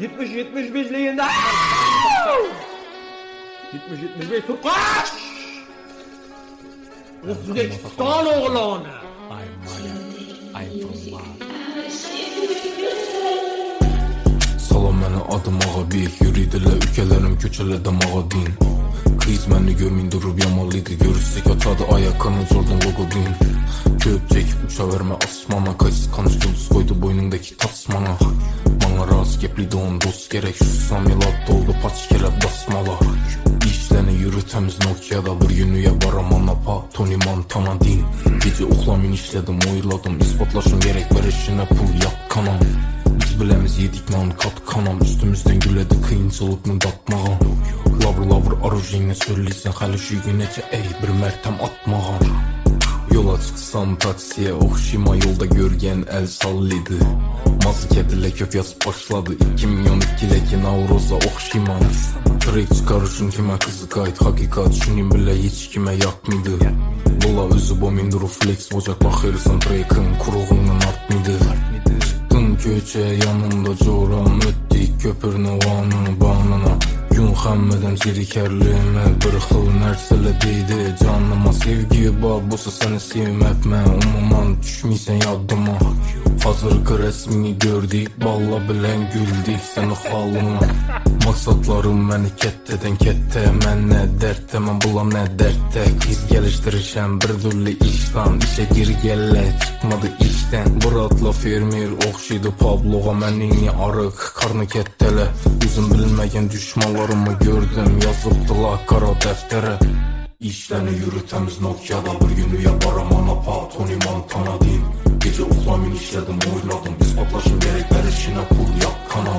70-75'liğinde 70-75 Turkaş! Uzbekistan oğlanı. Salam mənə adım Ağabeyik, yürüydülər ülkələrim köçələdim Ağadin. Kriz məni görməyin durub yamalıydı, görürsək atadı ayakını Jordan Logodin. Köp çekip uça vermə asmana, kaysız kanış yıldız koydu boynundaki tasmana. Bana raz gepliydi on dost gerek, şu samilat doldu paç kere basmala. İşlerini yürütemiz Nokia'da bir günüye baramana pa Tony Montana din. Gece oklamin işledim oyladım, ispatlaşım gerek verişine pul yak kanam. Biz bilemiz yedik nan kat kanam, üstümüzden güledi kıyınçılıkını datmağa. Lavr arujinle söyleysen hələ şu günəcə ey bir mərtəm atmağa. Yola çıksam taksiye oxşima, yolda görgən əl sallıydı. Mazı ile kök yazıp başladı 2012'deki Navroz'a oxşima. Trek çıkarışın kime kızı kayıt hakikat, şunin bile hiç kime yakmıydı. Bola özü bomin duru flex ocak bakırsan trekin kuruğundan artmıydı. Çıktın köçe yanımda coram, ötdik köpürünü vanı banına. Gün xəmmədəm zirikərliyimə bir xil nərsələ deydi canıma. Sevgi babusu səni sevməkmə, umuman düşməysən yadıma. Hazırkı resmini gördük, balla bilən güldük səni xalına. Maksatlarım məni kəttədən kəttə, mən nə dərddə, mən bulam nə dərddə. Qiz gəlişdirişəm bir türlü işdən, işə gir gəllə çıxmadı işdən. Buratla fermer oxşıydı Pabloğa, mən inni arıq, karnı kəttələ. Üzüm bilməyən düşmanlarımı gördüm, yazıbdılar kara dəftərə. İşlərini yürütəmiz Nokia'da bir günüyə baramana pa Tony Montana din. Gece oklamin işledim oyladım, ispatlaşım gerek verişine pul yak kana.